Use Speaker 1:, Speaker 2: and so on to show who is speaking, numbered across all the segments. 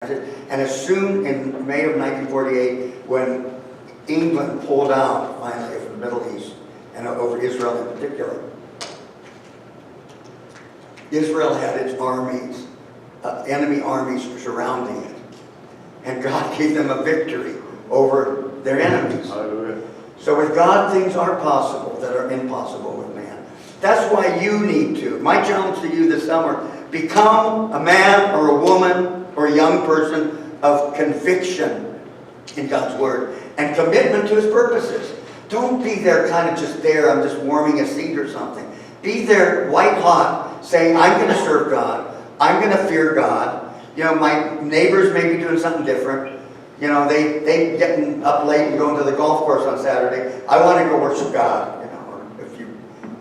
Speaker 1: And as soon in May of 1948, when England pulled out finally from the Middle East and over Israel in particular, Israel had its armies, enemy armies surrounding it. And God gave them a victory over their enemies.
Speaker 2: Hallelujah.
Speaker 1: So with God, things are possible that are impossible with man. That's why you need to. My challenge to you this summer, become a man or a woman or a young person of conviction in God's Word and commitment to His purposes. Don't be there kind of just there, I'm just warming a seat or something. Be there white hot, saying, I'm going to serve God. I'm going to fear God. You know, my neighbors may be doing something different. You know, they getting up late and going to the golf course on Saturday. I want to go worship God. You know, or if you're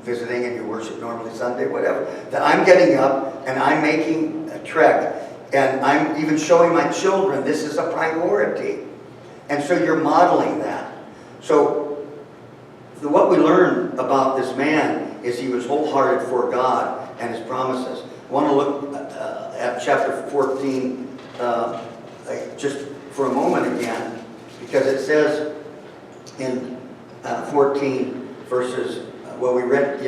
Speaker 1: visiting and you worship normally Sunday, whatever. That I'm getting up and I'm making a trek. And I'm even showing my children this is a priority. And so you're modeling that. So what we learn about this man is he was wholehearted for God and His promises. I want to look at chapter 14 just for a moment again, because it says in 14 verses, well, we read,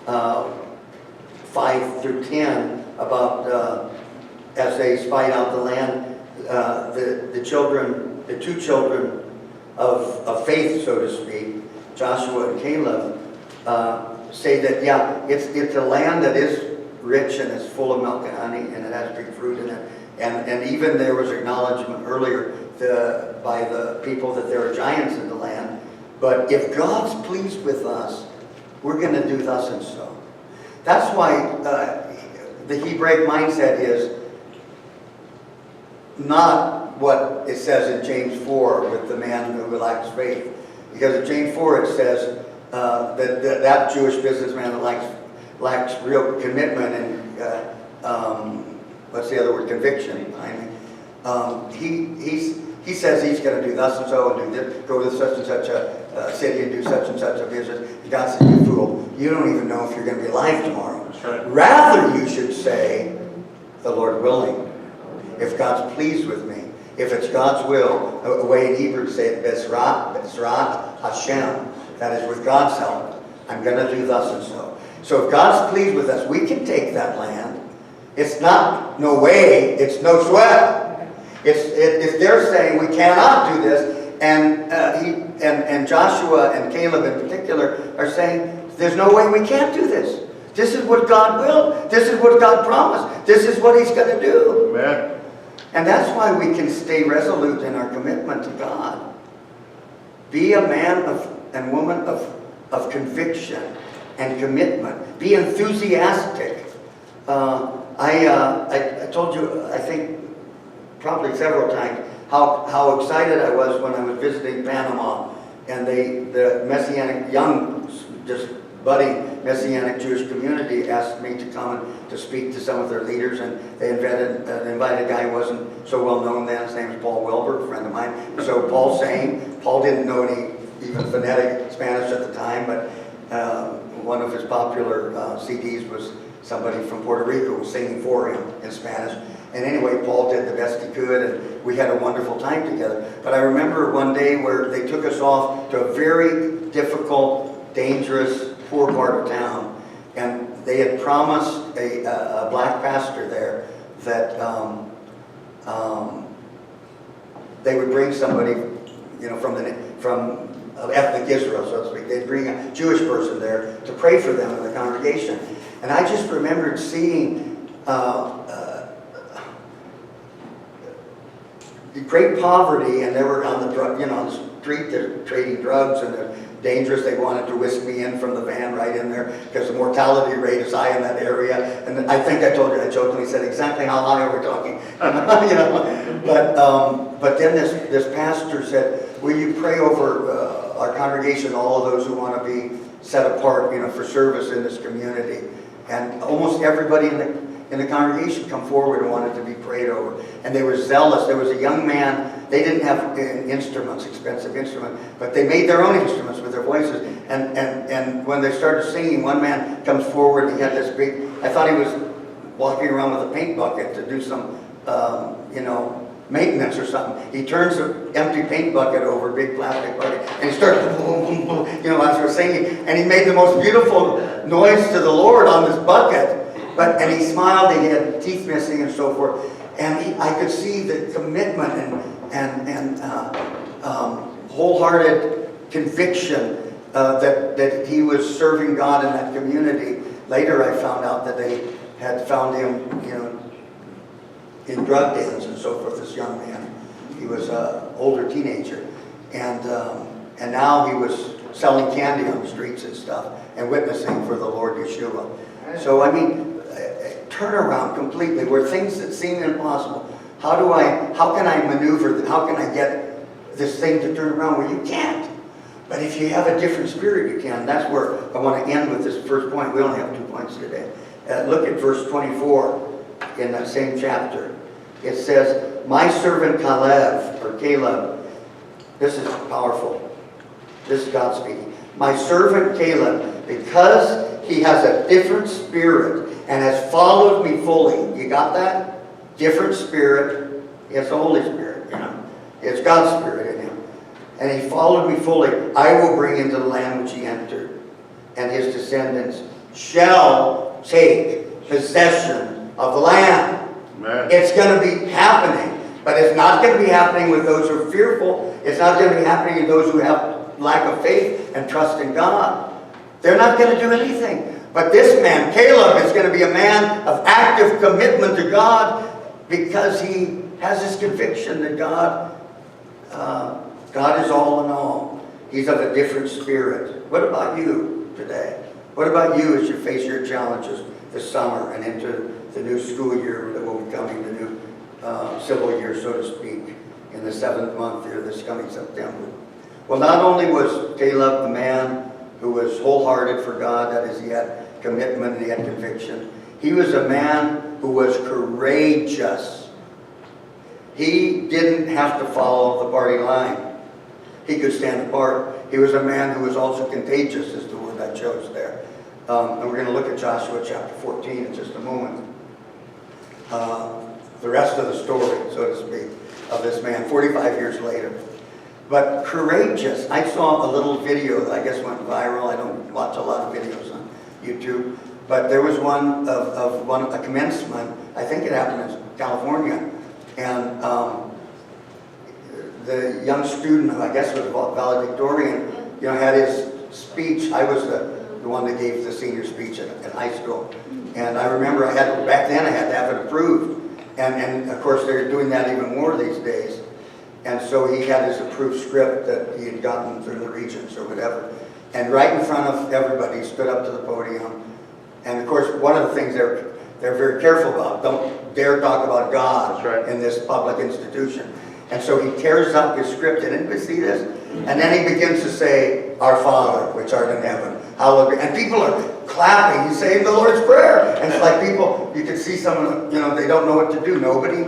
Speaker 1: 5 through 10 about as they spied out the land, the two children of faith, so to speak, Joshua and Caleb, say that, yeah, it's a land that is rich and is full of milk and honey, and it has big fruit in it. And even there was acknowledgement earlier by the people that there are giants in the land. But if God's pleased with us, we're going to do thus and so. That's why the Hebraic mindset is not what it says in James 4 with the man who lacks faith. Because in James 4 it says that Jewish businessman that lacks real commitment and what's the other word? Conviction. He says he's going to do thus and so and do this, go to such and such a city and do such and such a business. God says, you fool, you don't even know if you're going to be alive tomorrow.
Speaker 2: That's right.
Speaker 1: Rather, you should say, the Lord willing. If God's pleased with me, if it's God's will, the way in Hebrew to say it, Bezrat Hashem, that is with God's help, I'm going to do thus and so. So if God's pleased with us, we can take that land. It's not no way, it's no sweat. If they're saying we cannot do this, and Joshua and Caleb in particular are saying there's no way we can't do this. This is what God willed. This is what God promised. This is what He's going to do.
Speaker 2: Amen.
Speaker 1: And that's why we can stay resolute in our commitment to God. Be a man and woman of conviction and commitment. Be enthusiastic. I told you, I think, probably several times, how excited I was when I was visiting Panama, and the Messianic, young, just budding Messianic Jewish community asked me to come and to speak to some of their leaders, and they invited a guy who wasn't so well known then. His name was Paul Wilbur, a friend of mine. So Paul didn't know any even phonetic Spanish at the time, but one of his popular CDs was somebody from Puerto Rico was singing for him in Spanish. And anyway, Paul did the best he could, and we had a wonderful time together. But I remember one day where they took us off to a very difficult, dangerous, poor part of town. And they had promised a black pastor there that they would bring somebody, from ethnic Israel, so to speak. They'd bring a Jewish person there to pray for them in the congregation. And I just remembered seeing great poverty, and they were on the street, they're trading drugs, and they're dangerous. They wanted to whisk me in from the van right in there because the mortality rate is high in that area. And I think I told you, I jokingly said exactly how high we're talking. But then this pastor said, will you pray over our congregation, all of those who want to be set apart, for service in this community. And almost everybody in the congregation come forward and wanted to be prayed over. And they were zealous. There was a young man, they didn't have instruments, expensive instruments, but they made their own instruments with their voices. And when they started singing, one man comes forward and he had this big, I thought he was walking around with a paint bucket to do some maintenance or something. He turns an empty paint bucket over, a big plastic bucket, and he starts, boom, boom, boom, as we're singing, and he made the most beautiful noise to the Lord on this bucket. And he smiled, and he had teeth missing and so forth. And I could see the commitment and wholehearted conviction that he was serving God in that community. Later, I found out that they had found him, in drug dens and so forth. This young man, he was an older teenager, and now he was selling candy on the streets and stuff, and witnessing for the Lord Yeshua. So turn around completely, where things that seem impossible. How can I maneuver? How can I get this thing to turn around? Well, you can't. But if you have a different spirit, you can. That's where I want to end with this first point. We only have 2 points today. Look at verse 24 in that same chapter. It says, my servant Caleb, this is powerful. This is God speaking. My servant Caleb, because he has a different spirit and has followed me fully. You got that? Different spirit. He has the Holy Spirit, It's God's Spirit in him. And he followed me fully. I will bring into the land which he entered, and his descendants shall take possession of the land. Amen. It's going to be happening. But it's not going to be happening with those who are fearful. It's not going to be happening with those who have lack of faith and trust in God. They're not going to do anything. But this man, Caleb, is going to be a man of active commitment to God, because he has this conviction that God is all in all. He's of a different spirit. What about you today? What about you as you face your challenges this summer and into the new school year that will be coming, the new civil year, so to speak, in the 7th month here, this coming September? Well, not only was Caleb a man who was wholehearted for God, that is, he had commitment and he had conviction. He was a man who was courageous. He didn't have to follow the party line. He could stand apart. He was a man who was also contagious, is the word I chose there. And we're going to look at Joshua chapter 14 in just a moment. The rest of the story, so to speak, of this man 45 years later. But courageous. I saw a little video that I guess went viral. I don't watch a lot of videos on YouTube. But there was one of a commencement. I think it happened in California. And the young student, who I guess was valedictorian, had his speech. I was the one that gave the senior speech at high school. And I remember back then I had to have it approved. And of course they're doing that even more these days. And so he had his approved script that he had gotten through the regents or whatever. And right in front of everybody, he stood up to the podium. And of course, one of the things they're very careful about, don't dare talk about God in this public institution. And so he tears up his script. Did anybody see this? And then he begins to say, "Our Father, which art in heaven, hallowed be." And people are clapping. He's saying the Lord's Prayer. And it's like people, you can see some of them, they don't know what to do. Nobody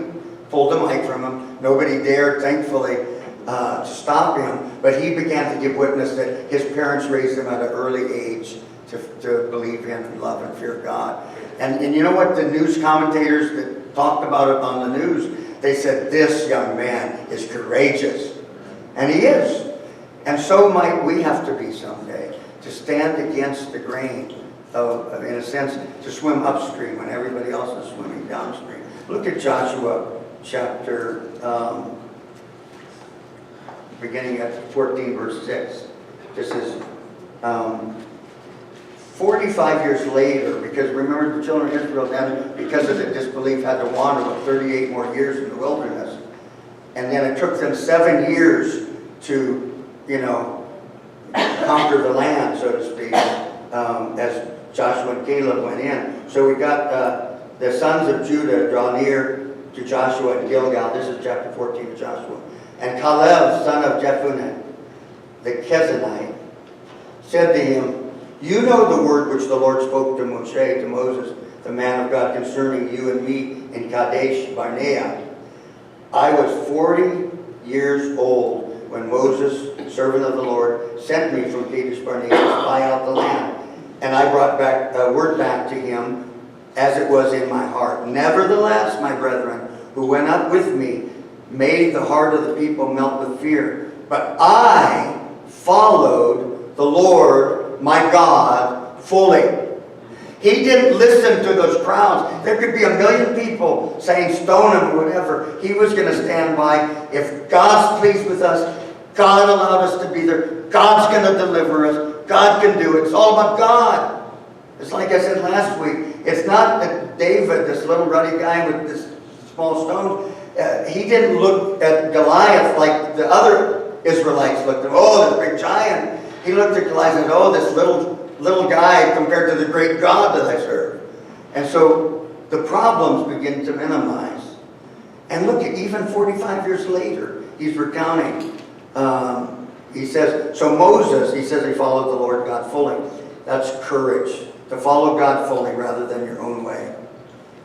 Speaker 1: pulled the mic from him. Nobody dared, thankfully, to stop him. But he began to give witness that his parents raised him at an early age to believe in and love and fear God. And you know what? The news commentators that talked about it on the news, they said, this young man is courageous. And he is. And so might we have to be someday, to stand against the grain of, in a sense, to swim upstream when everybody else is swimming downstream. Look at Joshua chapter, beginning at 14, verse 6. This is 45 years later, because remember the children of Israel then, because of the disbelief, had to wander for 38 more years in the wilderness. And then it took them 7 years to, conquer the land, so to speak, as Joshua and Caleb went in. So we got the sons of Judah draw near to Joshua at Gilgal. This is chapter 14 of Joshua. And Calev, son of Jephunneh, the Kenizzite, said to him, "You know the word which the Lord spoke to Moses, the man of God, concerning you and me in Kadesh Barnea. I was 40 years old when Moses, servant of the Lord, sent me from Kadesh Barnea to spy out the land. And I brought back word back to him as it was in my heart. Nevertheless, my brethren, who went up with me made the heart of the people melt with fear. But I followed the Lord my God fully. He didn't listen to those crowds. There could be 1 million people saying stone him or whatever. He was going to stand by. If God's pleased with us, God allowed us to be there. God's going to deliver us. God can do it. It's all about God. It's like I said last week. It's not that David, this little ruddy guy with this small stone, he didn't look at Goliath like the other Israelites looked at him. Oh, this big giant. He looked at Goliath and said, oh, this little guy compared to the great God that I serve. And so the problems begin to minimize. And look, at even 45 years later, he's recounting. He says, so Moses, he says he followed the Lord God fully. That's courage. To follow God fully rather than your own way.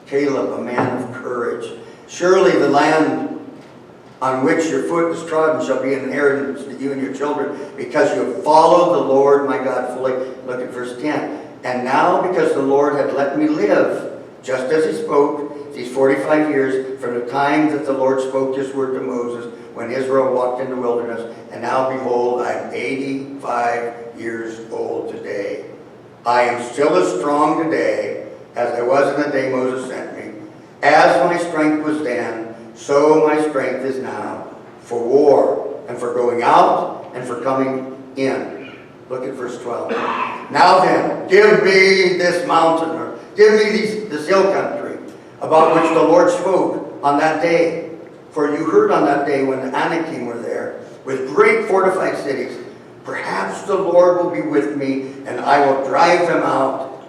Speaker 1: Caleb, a man of courage. Surely the land on which your foot is trodden shall be an inheritance to you and your children, because you have followed the Lord my God fully. Look at verse 10. And now, because the Lord had let me live, just as he spoke, these 45 years, from the time that the Lord spoke this word to Moses, when Israel walked in the wilderness, and now behold, I am 85 years old today. I am still as strong today as I was in the day Moses sent me. As my strength was then, so my strength is now for war and for going out and for coming in. Look at verse 12. Now then, give me this mountain, or give me this hill country, about which the Lord spoke on that day. For you heard on that day when the Anakim were there, with great fortified cities. Perhaps the Lord will be with me, and I will drive them out,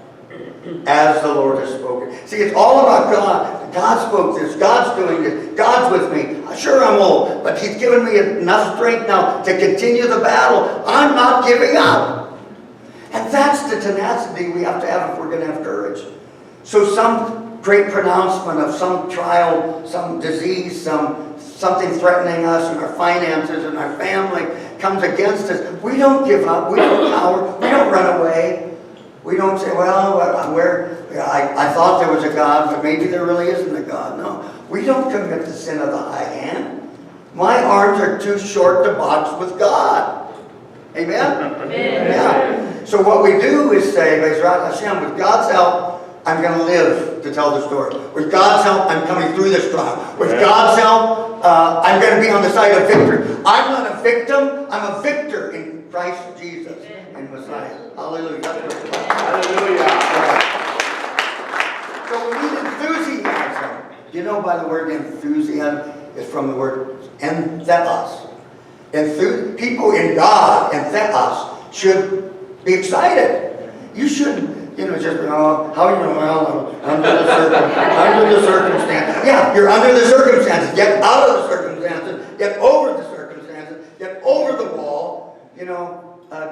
Speaker 1: as the Lord has spoken. See, it's all about God. God spoke this. God's doing this. God's with me. Sure, I'm old, but he's given me enough strength now to continue the battle. I'm not giving up. And that's the tenacity we have to have if we're going to have courage. So some great pronouncement of some trial, some disease, something threatening us and our finances and our family comes against us. We don't give up. We don't cower. We don't run away. We don't say, well, I thought there was a God, but maybe there really isn't a God. No. We don't commit the sin of the high hand. My arms are too short to box with God. Amen? Amen. Yeah. So what we do is say, Bezrat Hashem, with God's help, I'm going to live to tell the story. With God's help, I'm coming through this trial. With God's help, I'm going to be on the side of victory. I'm not a victim. I'm a victor in Christ Jesus and Messiah. Hallelujah. Hallelujah. So we need enthusiasm. You know, by the word enthusiasm is from the word entheos. People in God, entheos, should be excited. You shouldn't. Just, how you know, well, under the circumstances. Yeah, you're under the circumstances. Get out of the circumstances. Get over the circumstances. Get over the wall.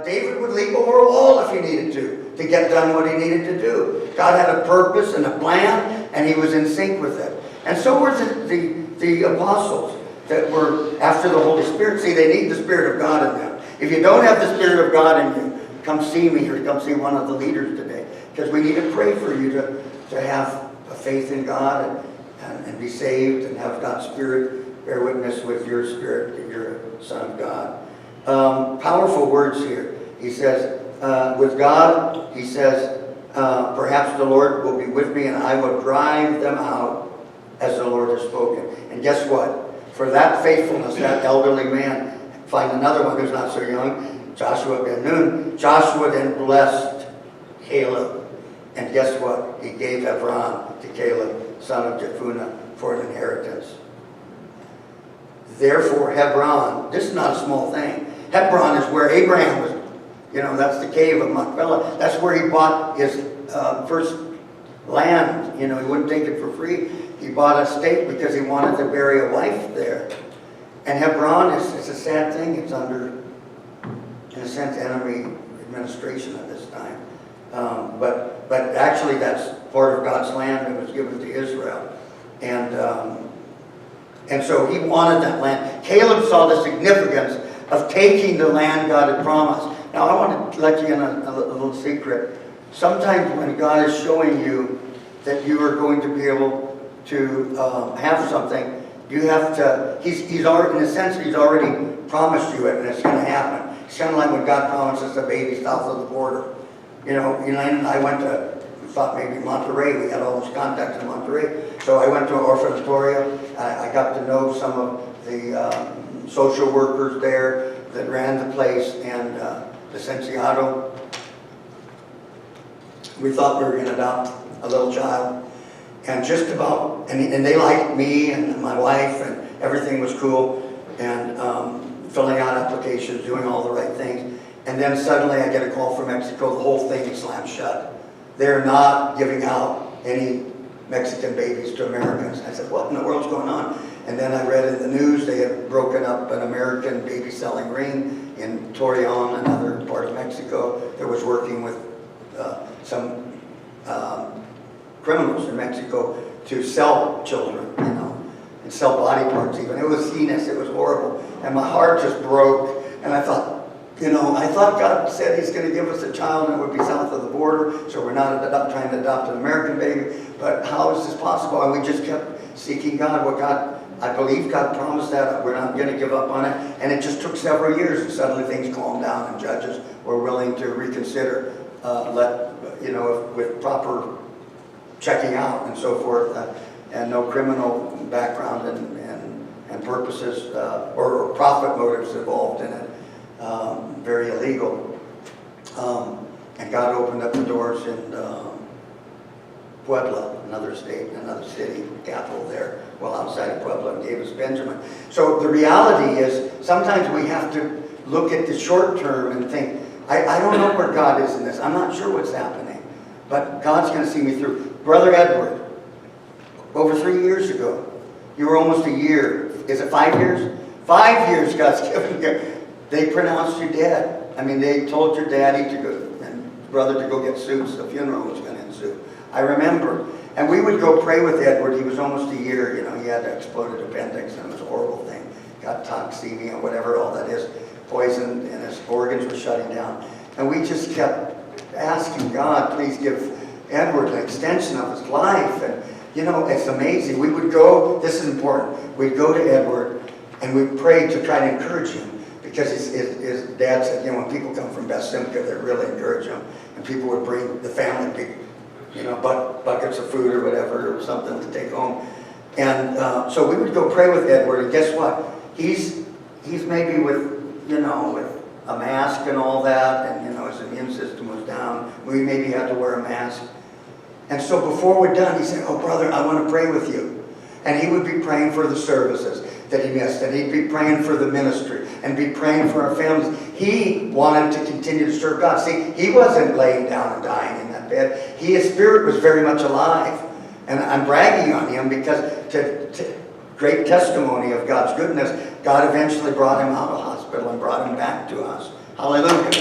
Speaker 1: David would leap over a wall if he needed to get done what he needed to do. God had a purpose and a plan, and he was in sync with it. And so were the apostles that were after the Holy Spirit. See, they need the Spirit of God in them. If you don't have the Spirit of God in you, come see me or come see one of the leaders today. Because we need to pray for you to have a faith in God and be saved and have God's Spirit bear witness with your spirit that you're a son of God. Powerful words here. He says, with God, he says, perhaps the Lord will be with me and I will drive them out as the Lord has spoken. And guess what? For that faithfulness, that elderly man, find another one who's not so young, Joshua ben Nun. Joshua then blessed Caleb. And guess what? He gave Hebron to Caleb, son of Jephunneh, for an inheritance. Therefore, Hebron, this is not a small thing. Hebron is where Abraham was. That's the cave of Machpelah. That's where he bought his first land. He wouldn't take it for free. He bought a estate because he wanted to bury a wife there. And Hebron is a sad thing. It's under, in a sense, enemy administration at this time. But actually that's part of God's land that was given to Israel. And so he wanted that land. Caleb saw the significance of taking the land God had promised. Now I want to let you in a little secret. Sometimes when God is showing you that you are going to be able to have something, you have to, he's already, in a sense, he's already promised you it, and it's going to happen. It's kind of like when God promises a baby south of the border. Elaine and I went to, thought maybe Monterey, we had all those contacts in Monterey, so I went to Orfanatorio. I got to know some of the social workers there that ran the place, and Licenciado. We thought we were going to adopt a little child, and just about, and they liked me and my wife, and everything was cool, and filling out applications, doing all the right things. And then suddenly I get a call from Mexico, the whole thing is slammed shut. They're not giving out any Mexican babies to Americans. I said, what in the world's going on? And then I read in the news they had broken up an American baby selling ring in Torreon, another part of Mexico, that was working with some criminals in Mexico to sell children, and sell body parts even. It was heinous, it was horrible. And my heart just broke, and I thought, I thought God said he's going to give us a child and it would be south of the border, so we're not trying to adopt an American baby, but how is this possible? And we just kept seeking God. I believe God promised that, we're not going to give up on it, and it just took several years, and suddenly things calmed down, and judges were willing to reconsider, with proper checking out and so forth, and no criminal background and purposes or profit motives involved in it. Very illegal. And God opened up the doors in Puebla, another state, another city, capital there, well outside of Puebla, and gave us Benjamin. So the reality is, sometimes we have to look at the short term and think, I don't know where God is in this. I'm not sure what's happening, but God's going to see me through. Brother Edward, over 3 years ago, you were almost a year. Is it 5 years? 5 years God's given you. They pronounced you dead. I mean, they told your daddy to go, and brother to go get suits. The funeral was going to ensue. I remember. And we would go pray with Edward. He was almost a year. He had an exploded appendix, and it was a horrible thing. Got toxemia, whatever all that is, poison, and his organs were shutting down. And we just kept asking God, please give Edward an extension of his life. And, it's amazing. We would go, this is important, we'd go to Edward, and we'd pray to try to encourage him. Because his dad said, when people come from Beth Simcha, they really encourage him. And people would bring the family big, buckets of food or whatever, or something to take home. And so we would go pray with Edward, and guess what? He's maybe with a mask and all that, and his immune system was down. We maybe had to wear a mask. And so before we're done, he said, oh brother, I want to pray with you. And he would be praying for the services that he missed, and he'd be praying for the ministry, and be praying for our families. He wanted to continue to serve God. See, he wasn't laying down and dying in that bed. His spirit was very much alive. And I'm bragging on him because to great testimony of God's goodness, God eventually brought him out of hospital and brought him back to us. Hallelujah. And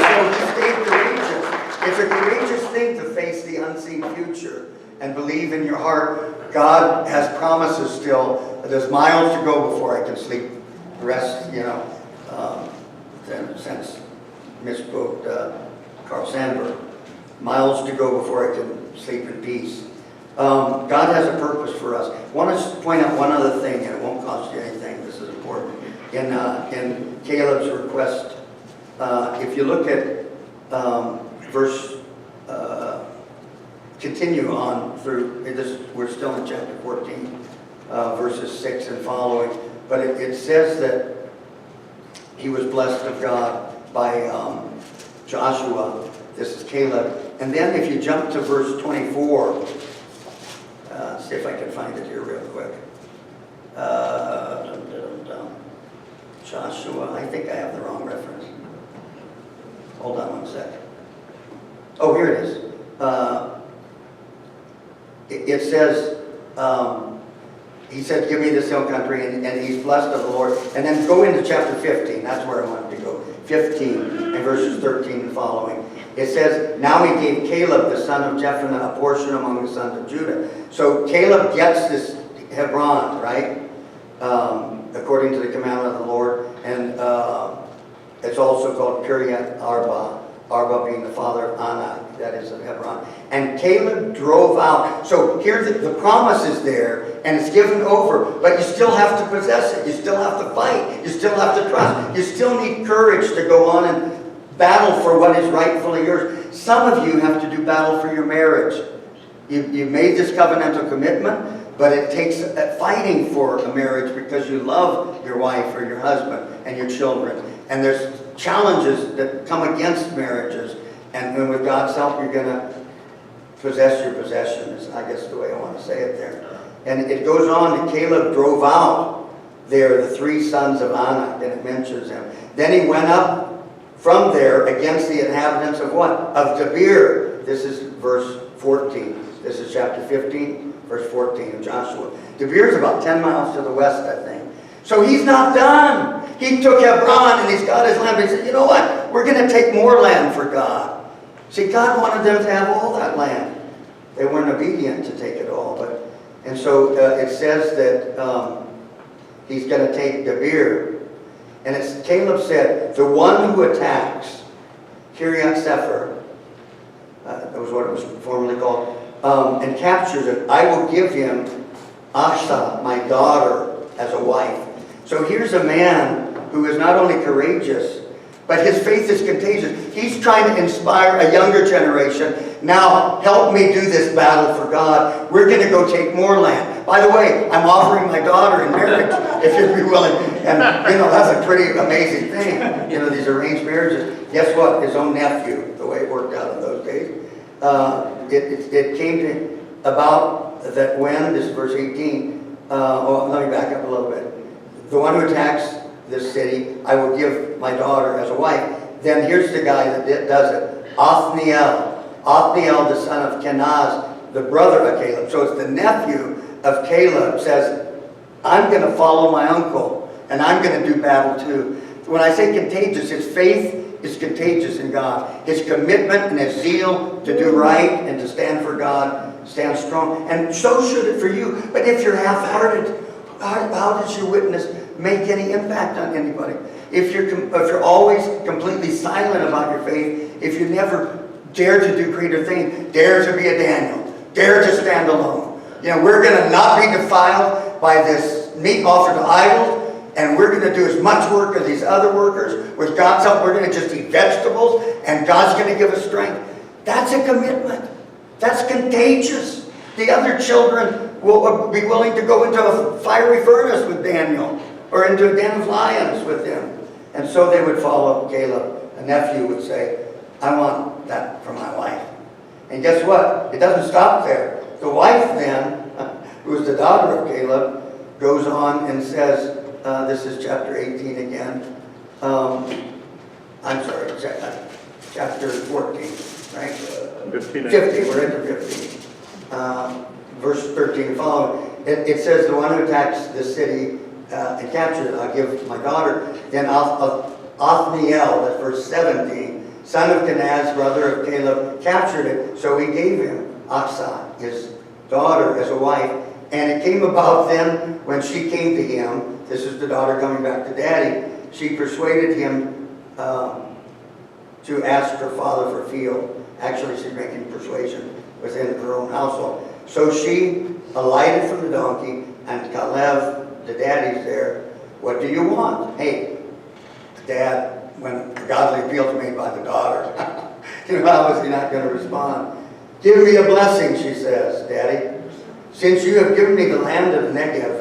Speaker 1: so he stayed courageous. It's a courageous thing to face the unseen future and believe in your heart. God has promises still. There's miles to go before I can sleep. Rest, since misquote Carl Sandburg. Miles to go before I can sleep in peace. God has a purpose for us. I want to point out one other thing, and it won't cost you anything. This is important. In Caleb's request, if you look at verse, continue on through this. We're still in chapter 14, verses 6 and following. But it says that he was blessed of God by Joshua. This is Caleb. And then if you jump to verse 24, see if I can find it here real quick. Joshua, I think I have the wrong reference. Hold on one second. Oh, here it is. It says, he said, give me this hill country, and he's blessed of the Lord. And then go into chapter 15. That's where I wanted to go. 15 and verses 13 and following. It says, now he gave Caleb, the son of Jephunneh, a portion among the sons of Judah. So Caleb gets this Hebron, right? According to the commandment of the Lord. And it's also called Kiriath Arba. Arba being the father of Anak. that is of Hebron. And Caleb drove out. So here the promise is there, and it's given over, but you still have to possess it. You still have to fight. You still have to trust. You still need courage to go on and battle for what is rightfully yours. Some of you have to do battle for your marriage. You've made this covenantal commitment, but it takes fighting for a marriage because you love your wife or your husband and your children. And there's challenges that come against marriages. And with God's help, you're going to possess your possession, is I guess the way I want to say it there. And it goes on that Caleb drove out there the 3 sons of Anak, and it mentions them. Then he went up from there against the inhabitants of what? Of Debir. This is verse 14. This is chapter 15, verse 14 of Joshua. Debir is about 10 miles to the west, I think. So he's not done. He took Hebron and he's got his land. But he said, you know what? We're going to take more land for God. See, God wanted them to have all that land. They weren't obedient to take it all. And so it says that he's going to take Debir. And Caleb said, the one who attacks Kiriath Sefer, that was what it was formerly called, and captures it, I will give him Achsah, my daughter, as a wife. So here's a man who is not only courageous, but his faith is contagious. He's trying to inspire a younger generation. Now, help me do this battle for God. We're going to go take more land. By the way, I'm offering my daughter in marriage, if you'd be willing. And, that's a pretty amazing thing. These arranged marriages. Guess what? His own nephew, the way it worked out in those days. It came to about that when, this is verse 18. Let me back up a little bit. The one who attacks this city, I will give my daughter as a wife. Then here's the guy that does it. Othniel. Othniel, the son of Kenaz, the brother of Caleb. So it's the nephew of Caleb, says, I'm going to follow my uncle, and I'm going to do battle too. When I say contagious, his faith is contagious in God. His commitment and his zeal to do right and to stand for God, stand strong. And so should it for you. But if you're half-hearted, how does your witness make any impact on anybody? If you're always completely silent about your faith, if you never dare to do greater things, dare to be a Daniel, dare to stand alone. We're going to not be defiled by this meat offered to idols, and we're going to do as much work as these other workers. With God's help, we're going to just eat vegetables, and God's going to give us strength. That's a commitment. That's contagious. The other children will be willing to go into a fiery furnace with Daniel, or into a den of lions with him. And so they would follow Caleb. A nephew would say, I want that for my wife. And guess what? It doesn't stop there. The wife then, who is the daughter of Caleb, goes on and says, this is chapter 18 again. I'm sorry, chapter 14, right?
Speaker 2: 15.
Speaker 1: We're into 15. Verse 13 and following. It says, the one who attacks the city and captures it, I'll give my daughter. Then Othniel, that's verse 17, son of Kenaz, brother of Caleb, captured it. So he gave him Achsah, his daughter, as a wife. And it came about then, when she came to him, this is the daughter coming back to daddy, she persuaded him to ask her father for field. Actually, she's making persuasion within her own household. So she alighted from the donkey, and Calev, the daddy's there. What do you want? Hey, Dad, when a godly appeal is made by the daughter, how is he not going to respond? Give me a blessing, she says, Daddy. Since you have given me the land of the Negev,